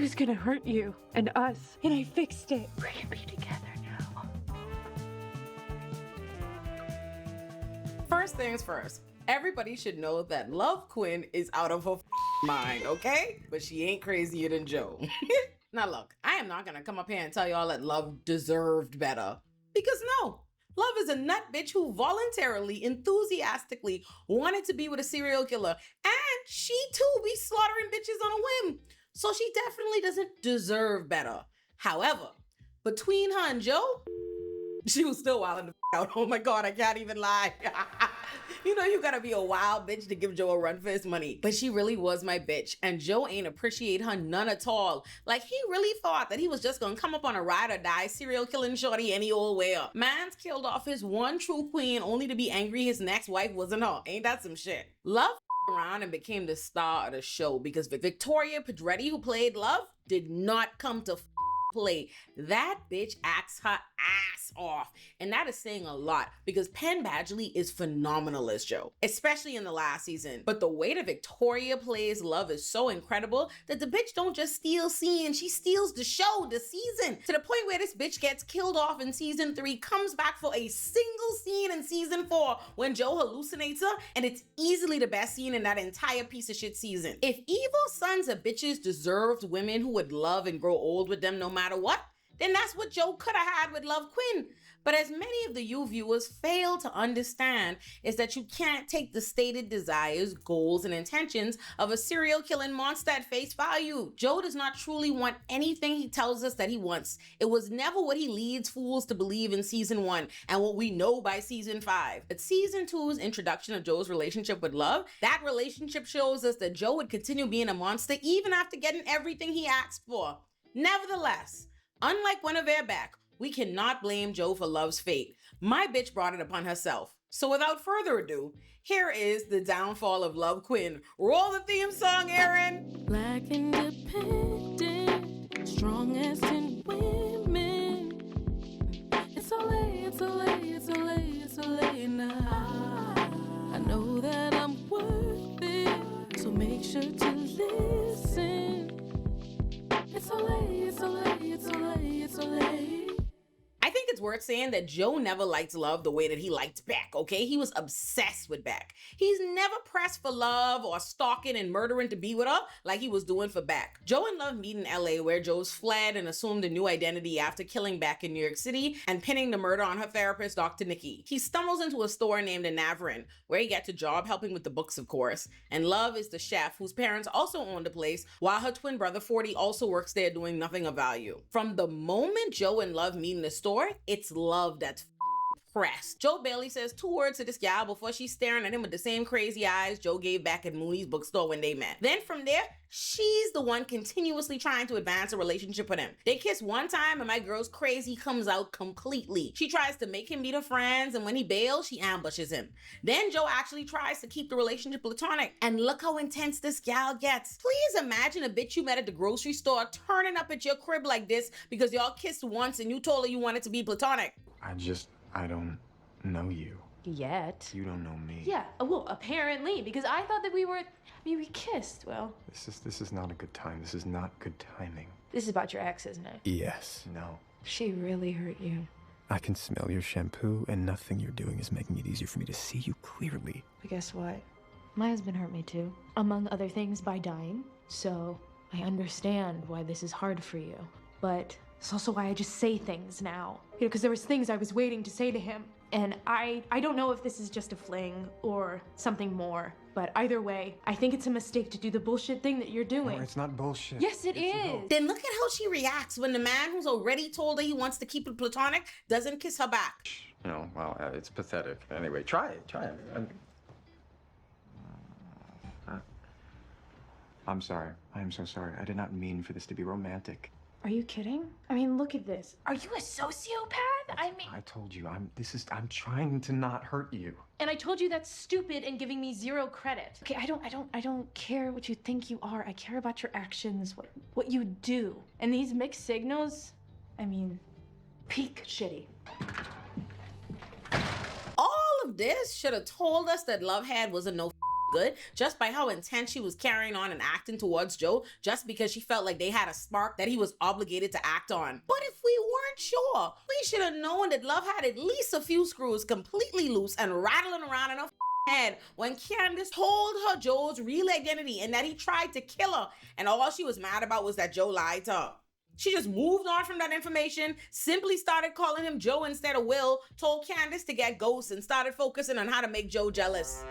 was gonna hurt you and us, and I fixed it. We're gonna be together now. First things first, everybody should know that Love Quinn is out of her mind, okay? But she ain't crazier than Joe. Now look, I am not gonna come up here and tell y'all that Love deserved better. Because no, Love is a nut bitch who voluntarily, enthusiastically wanted to be with a serial killer. And she too be slaughtering bitches on a whim. So she definitely doesn't deserve better. However, between her and Joe, she was still wilding the out. Oh my God, I can't even lie. You know you gotta be a wild bitch to give Joe a run for his money. But she really was my bitch. And Joe ain't appreciate her none at all. Like he really thought that he was just gonna come up on a ride or die serial killing shorty any old way up. Man's killed off his one true queen only to be angry his next wife wasn't her. Ain't that some shit? Love around and became the star of the show because Victoria Pedretti, who played Love, did not come to play. That bitch acts her ass off. And that is saying a lot because Penn Badgley is phenomenal as Joe, especially in the last season. But the way that Victoria plays Love is so incredible that the bitch don't just steal scenes, she steals the show, the season, to the point where this bitch gets killed off in season 3, comes back for a single scene in season 4 when Joe hallucinates her, and it's easily the best scene in that entire piece of shit season. If evil sons of bitches deserved women who would love and grow old with them no matter what, then that's what Joe could have had with Love Quinn. But as many of the you viewers fail to understand is that you can't take the stated desires, goals, and intentions of a serial killing monster at face value. Joe does not truly want anything he tells us that he wants. It was never what he leads fools to believe in season 1 and what we know by season 5. But season 2's introduction of Joe's relationship with Love, that relationship shows us that Joe would continue being a monster even after getting everything he asked for. Nevertheless, unlike Guinevere Beck, we cannot blame Joe for Love's fate. My bitch brought it upon herself. So without further ado, here is the downfall of Love Quinn. Roll the theme song, Aaron. Black independent, strongest in women. It's Olay, it's Olay, it's Olay, it's Olay now. I know that I'm worth it, so make sure to listen. It's Olay, it's Olay, it's Olay, it's Olay. I think it's worth saying that Joe never liked Love the way that he liked Beck, okay? He was obsessed with Beck. He's never pressed for Love or stalking and murdering to be with her like he was doing for Beck. Joe and Love meet in LA where Joe's fled and assumed a new identity after killing Beck in New York City and pinning the murder on her therapist, Dr. Nikki. He stumbles into a store named Navarin where he gets a job helping with the books, of course. And Love is the chef whose parents also own the place, while her twin brother 40 also works there doing nothing of value. From the moment Joe and Love meet in the store, it's Love that's pressed. Joe barely says 2 words to this gal before she's staring at him with the same crazy eyes Joe gave back at Mooney's bookstore when they met. Then from there, she's the one continuously trying to advance a relationship with him. They kiss one time and my girl's crazy comes out completely. She tries to make him meet her friends, and when he bails, she ambushes him. Then Joe actually tries to keep the relationship platonic, and look how intense this gal gets. Please imagine a bitch you met at the grocery store turning up at your crib like this because y'all kissed once and you told her you wanted to be platonic. I don't know you. Yet. You don't know me. Yeah, well, apparently, because I thought that we we kissed. Well, This is not a good time. This is not good timing. this is about your ex, isn't it? Yes. No. She really hurt you. I can smell your shampoo, and nothing you're doing is making it easier for me to see you clearly. But guess what? My husband hurt me too. Among other things, by dying. So, I understand why this is hard for you. But it's also why I just say things now. You know, because there was things I was waiting to say to him. And I don't know if this is just a fling or something more. But either way, I think it's a mistake to do the bullshit thing that you're doing. No, it's not bullshit. Yes, it is. Then look at how she reacts when the man who's already told her he wants to keep it platonic doesn't kiss her back. You know, well, it's pathetic. Anyway, try it. I'm sorry. I am so sorry. I did not mean for this to be romantic. Are you kidding? I mean, look at this. Are you a sociopath? I mean, I told you, I'm trying to not hurt you. and I told you that's stupid and giving me 0 credit. Okay, I don't care what you think you are. I care about your actions, what you do. And these mixed signals, I mean, peak shitty. All of this should have told us that Love had was a no good just by how intense she was carrying on and acting towards Joe, just because she felt like they had a spark that he was obligated to act on. But if we weren't sure, we should have known that Love had at least a few screws completely loose and rattling around in her head when Candace told her Joe's real identity and that he tried to kill her, and all she was mad about was that Joe lied to her. She just moved on from that information, simply started calling him Joe instead of Will, told Candace to get ghosts, and started focusing on how to make Joe jealous.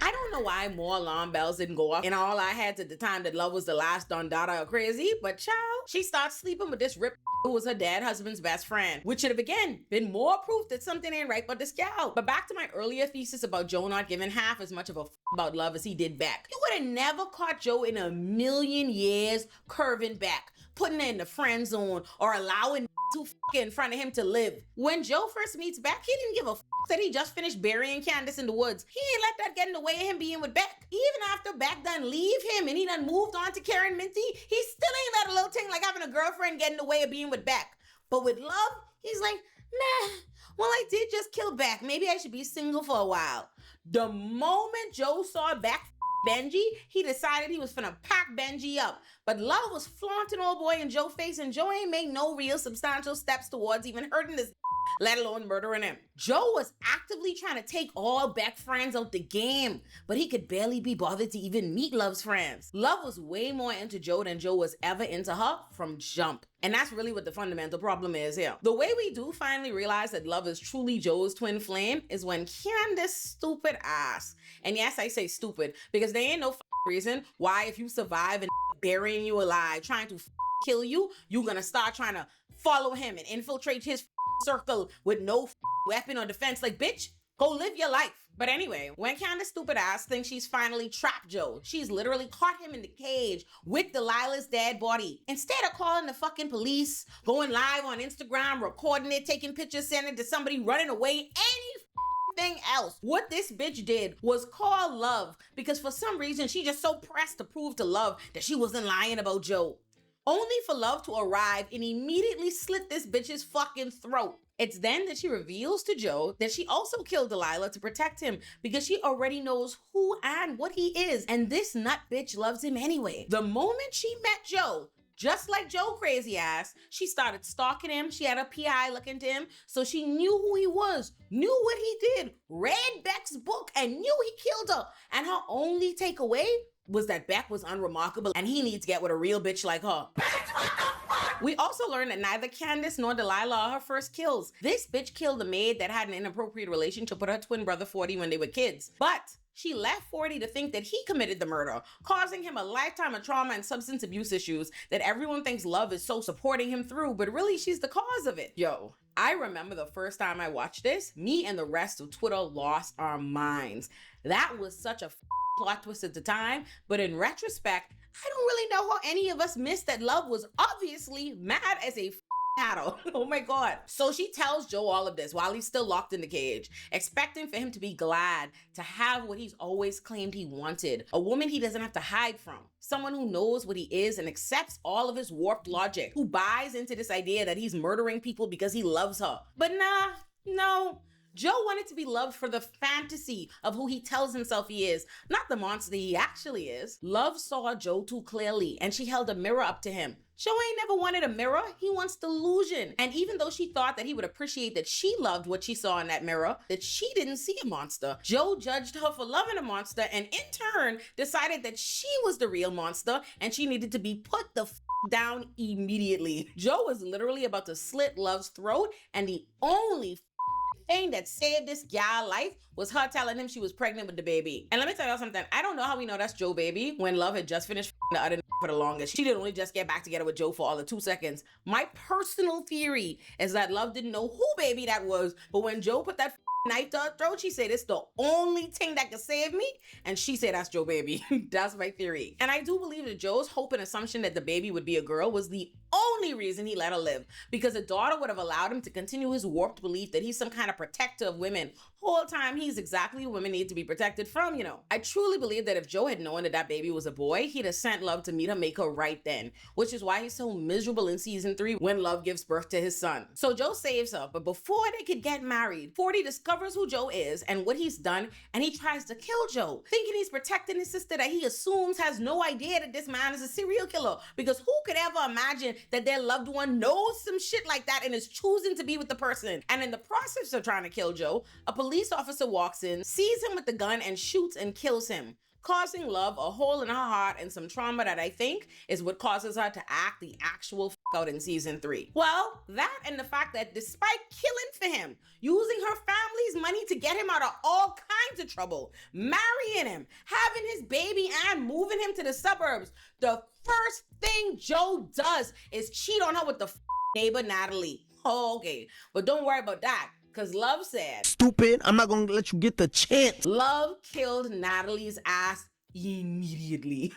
I don't know why more alarm bells didn't go off in all I had at the time that Love was the last done daughter of crazy, but child, she starts sleeping with this rip who was her dad husband's best friend, which should have again been more proof that something ain't right but this gal. But back to my earlier thesis about Joe not giving half as much of a about Love as he did back. You would have never caught Joe in a million years curving back, putting her in the friend zone, or allowing to in front of him to live. When Joe first meets Beck, he didn't give a that he just finished burying Candace in the woods. He ain't let that get in the way of him being with Beck. Even after Beck done leave him and he done moved on to Karen Minty, he still ain't let a little thing like having a girlfriend get in the way of being with Beck. But with Love, he's like, nah, well, I did just kill Beck. Maybe I should be single for a while. The moment Joe saw Beck Benji, he decided he was finna pack Benji up. But Love was flaunting old boy in Joe's face, and Joe ain't made no real substantial steps towards even hurting this, let alone murdering him. Joe was actively trying to take all Beck friends out the game, but he could barely be bothered to even meet Love's friends. Love was way more into Joe than Joe was ever into her from jump. And that's really what the fundamental problem is here. The way we do finally realize that Love is truly Joe's twin flame is when Candace's stupid ass, and yes, I say stupid, because there ain't no reason why if you survive and burying you alive, trying to kill you, you're gonna start trying to follow him and infiltrate his circle with no weapon or defense. Like, bitch, go live your life. But anyway, when Candace's stupid ass thinks she's finally trapped Joe, she's literally caught him in the cage with Delilah's dead body. Instead of calling the fucking police, going live on Instagram, recording it, taking pictures, sending it to somebody, running away, anything else, what this bitch did was call Love, because for some reason she just so pressed to prove to Love that she wasn't lying about Joe. Only for Love to arrive and immediately slit this bitch's fucking throat. It's then that she reveals to Joe that she also killed Delilah to protect him because she already knows who and what he is, and this nut bitch loves him anyway. The moment she met Joe, just like Joe crazy ass, she started stalking him. She had a PI look into him, so she knew who he was, knew what he did, read Beck's book, and knew he killed her. And her only takeaway was that Beck was unremarkable and he needs to get with a real bitch like her. We also learned that neither Candace nor Delilah are her first kills. This bitch killed a maid that had an inappropriate relationship with her twin brother 40 when they were kids. But she left 40 to think that he committed the murder, causing him a lifetime of trauma and substance abuse issues that everyone thinks Love is so supporting him through, but really she's the cause of it. Yo, I remember the first time I watched this, me and the rest of Twitter lost our minds. That was such a plot twist at the time, but in retrospect, I don't really know how any of us missed that Love was obviously mad as a cattle. Oh my God. So she tells Joe all of this while he's still locked in the cage, expecting for him to be glad to have what he's always claimed he wanted, a woman he doesn't have to hide from, someone who knows what he is and accepts all of his warped logic, who buys into this idea that he's murdering people because he loves her. But nah, no. Joe wanted to be loved for the fantasy of who he tells himself he is, not the monster he actually is. Love saw Joe too clearly, and she held a mirror up to him. Joe ain't never wanted a mirror, he wants delusion. And even though she thought that he would appreciate that she loved what she saw in that mirror, that she didn't see a monster, Joe judged her for loving a monster and in turn decided that she was the real monster and she needed to be put the down immediately. Joe was literally about to slit Love's throat, and the only thing that saved this gal life was her telling him she was pregnant with the baby. And let me tell y'all something, I don't know how we know that's Joe baby when Love had just finished the other for the longest. She didn't only just get back together with Joe for all of 2 seconds. My personal theory is that Love didn't know who baby that was, but when Joe put that knife to her throat, she said, it's the only thing that could save me, and she said that's Joe baby. That's my theory. And I do believe that Joe's hope and assumption that the baby would be a girl was the only only reason he let her live, because a daughter would have allowed him to continue his warped belief that he's some kind of protector of women. Whole time he's exactly what women need to be protected from, you know. I truly believe that if Joe had known that that baby was a boy, he'd have sent Love to meet her, make her right then, which is why he's so miserable in season 3 when Love gives birth to his son. So Joe saves her, but before they could get married, 40 discovers who Joe is and what he's done, and he tries to kill Joe, thinking he's protecting his sister that he assumes has no idea that this man is a serial killer, because who could ever imagine that their loved one knows some shit like that and is choosing to be with the person? And in the process of trying to kill Joe, a police officer walks in, sees him with the gun, and shoots and kills him, causing Love a hole in her heart and some trauma that I think is what causes her to act the actual out in season 3. Well, that and the fact that despite killing for him, using her family's money to get him out of all kinds of trouble, marrying him, having his baby, and moving him to the suburbs, the first thing Joe does is cheat on her with the neighbor Natalie. Oh, okay, but don't worry about that, because Love said, "Stupid, I'm not gonna let you get the chance." Love killed Natalie's ass immediately.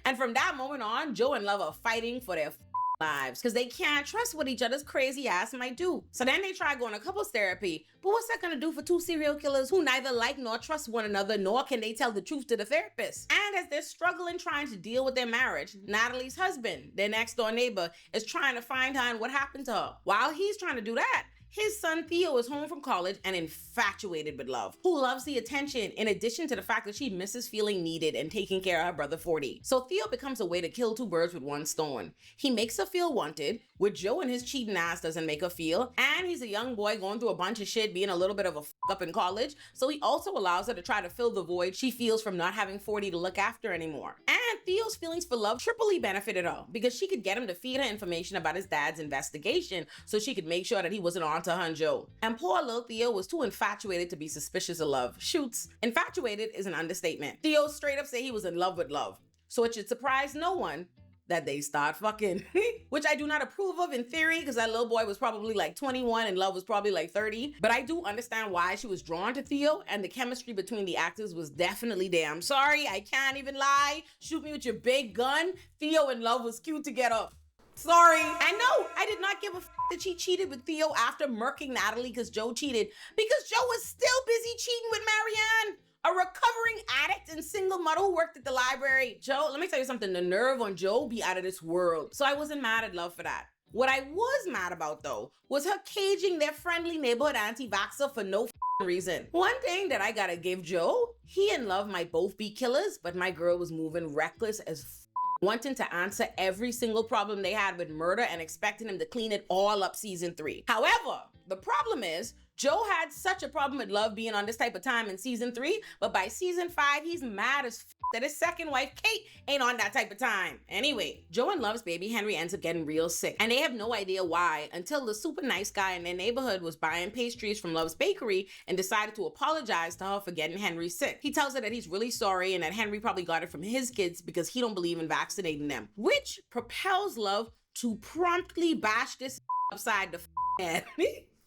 And from that moment on, Joe and Love are fighting for their lives because they can't trust what each other's crazy ass might do. So then they try going to couples therapy. But what's that gonna do for two serial killers who neither like nor trust one another, nor can they tell the truth to the therapist? And as they're struggling trying to deal with their marriage, Natalie's husband, their next door neighbor, is trying to find her and what happened to her. While he's trying to do that, his son Theo is home from college and infatuated with Love, who loves the attention in addition to the fact that she misses feeling needed and taking care of her brother 40. So Theo becomes a way to kill two birds with one stone. He makes her feel wanted, which Joe and his cheating ass doesn't make her feel, and he's a young boy going through a bunch of shit, being a little bit of a up in college, so he also allows her to try to fill the void she feels from not having 40 to look after anymore. And Theo's feelings for Love triply benefited her because she could get him to feed her information about his dad's investigation so she could make sure that he wasn't on to her and Joe. And poor little Theo was too infatuated to be suspicious of Love. Shoots. Infatuated is an understatement. Theo straight up say he was in love with Love. So it should surprise no one that they start fucking, which I do not approve of in theory because that little boy was probably like 21 and Love was probably like 30. But I do understand why she was drawn to Theo, and the chemistry between the actors was definitely there. I'm sorry, I can't even lie. Shoot me with your big gun. Theo and Love was cute together. Sorry. I know, I did not give a that she cheated with Theo after murking Natalie because Joe cheated, because Joe was still busy cheating with Marianne, a recovering addict and single mother who worked at the library. Joe, let me tell you something, the nerve on Joe be out of this world. So I wasn't mad at Love for that. What I was mad about though, was her caging their friendly neighborhood anti-vaxxer for no reason. One thing that I gotta give Joe, he and Love might both be killers, but my girl was moving reckless as wanting to answer every single problem they had with murder and expecting him to clean it all up season 3. However, the problem is, Joe had such a problem with Love being on this type of time in season 3, but by season 5, he's mad as that his second wife, Kate, ain't on that type of time. Anyway, Joe and Love's baby, Henry, ends up getting real sick, and they have no idea why until the super nice guy in their neighborhood was buying pastries from Love's bakery and decided to apologize to her for getting Henry sick. He tells her that he's really sorry and that Henry probably got it from his kids because he don't believe in vaccinating them, which propels Love to promptly bash this upside the head.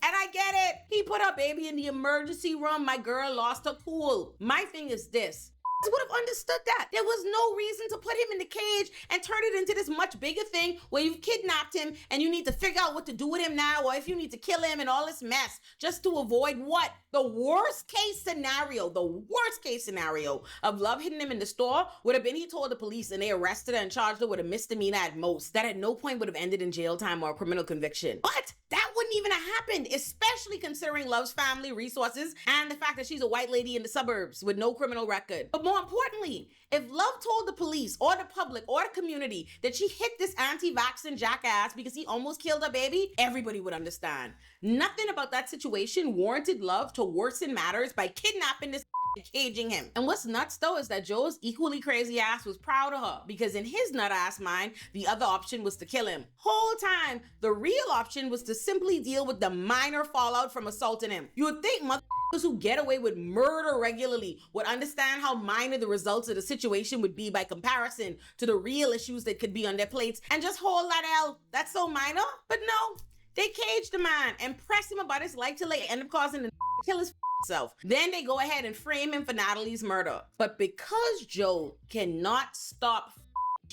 And I get it. He put her baby in the emergency room. My girl lost her cool. My thing is this. Would have understood that. There was no reason to put him in the cage and turn it into this much bigger thing where you've kidnapped him and you need to figure out what to do with him now, or if you need to kill him and all this mess just to avoid what? The worst case scenario of Love hitting him in the store would have been he told the police and they arrested her and charged her with a misdemeanor at most. That at no point would have ended in jail time or a criminal conviction. But that wouldn't even have happened, especially considering Love's family resources and the fact that she's a white lady in the suburbs with no criminal record. But more importantly, if Love told the police or the public or the community that she hit this anti-vaccine jackass because he almost killed her baby, everybody would understand. Nothing about that situation warranted Love to worsen matters by kidnapping this and caging him. And what's nuts though is that Joe's equally crazy ass was proud of her because in his nut ass mind, the other option was to kill him. Whole time, the real option was to simply deal with the minor fallout from assaulting him. You would think motherfuckers who get away with murder regularly would understand how minor the results of the situation would be by comparison to the real issues that could be on their plates and just hold that L. That's so minor, but no. They caged the man and pressed him about his life till they end up causing him to kill his self. Then they go ahead and frame him for Natalie's murder. But because Joe cannot stop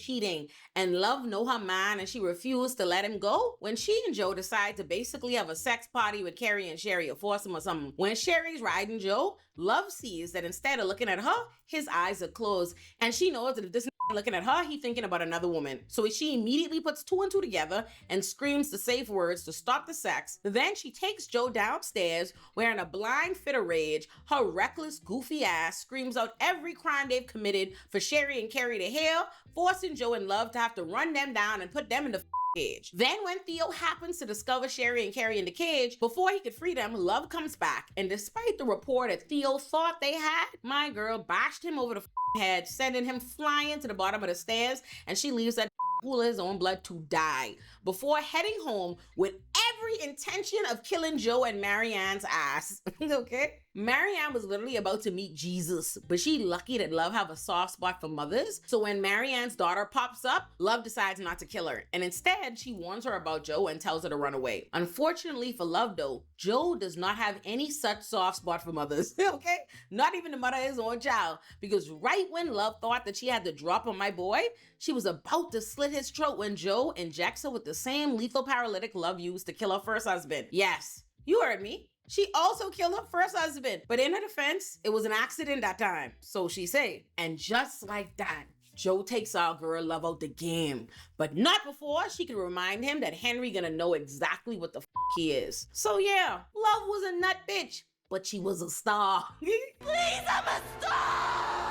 cheating, and Love know her man and she refused to let him go. When she and Joe decide to basically have a sex party with Carrie and Sherry or foursome or something, when Sherry's riding Joe, Love sees that instead of looking at her, his eyes are closed, and she knows that if this looking at her, he thinking about another woman. So she immediately puts two and two together and screams the safe words to stop the sex. Then she takes Joe downstairs where in a blind fit of rage, her reckless, goofy ass screams out every crime they've committed for Sherry and Carrie to hear, forcing Joe and Love to have to run them down and put them in the cage. Then when Theo happens to discover Sherry and Carrie in the cage, before he could free them, Love comes back. And despite the rapport that Theo thought they had, my girl bashed him over the head, sending him flying to the bottom of the stairs, and she leaves that pool of his own blood to die before heading home with every intention of killing Joe and Marianne's ass. Okay? Marianne was literally about to meet Jesus, but she lucky that Love have a soft spot for mothers. So when Marianne's daughter pops up, Love decides not to kill her. And instead, she warns her about Joe and tells her to run away. Unfortunately for Love though, Joe does not have any such soft spot for mothers. Okay? Not even the mother of his own child. Because right when Love thought that she had the drop on my boy, she was about to slit his throat when Joe injects her with the same lethal paralytic Love used to kill her first husband. Yes, you heard me. She also killed her first husband. But in her defense, it was an accident that time. So she say. And just like that, Joe takes our girl Love out the game. But not before she can remind him that Henry gonna know exactly what the he is. So yeah, Love was a nut bitch, but she was a star. Please, I'm a star!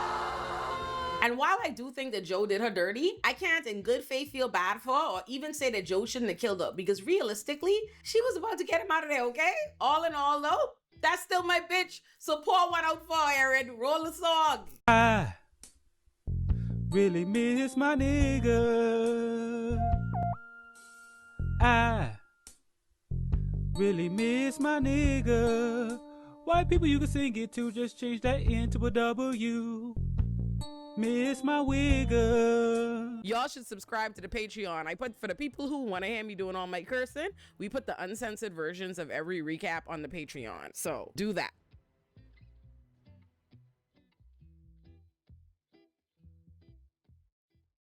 And while I do think that Joe did her dirty, I can't in good faith feel bad for her or even say that Joe shouldn't have killed her, because realistically, she was about to get him out of there, okay? All in all though, that's still my bitch. So pour one out for her, Aaron. Roll the song. I really miss my nigga. I really miss my nigga. White people you can sing it to, just change that into a W. Miss my wigger. Y'all should subscribe to the Patreon. I put, for the people who want to hear me doing all my cursing, we put the uncensored versions of every recap on the Patreon. So do that.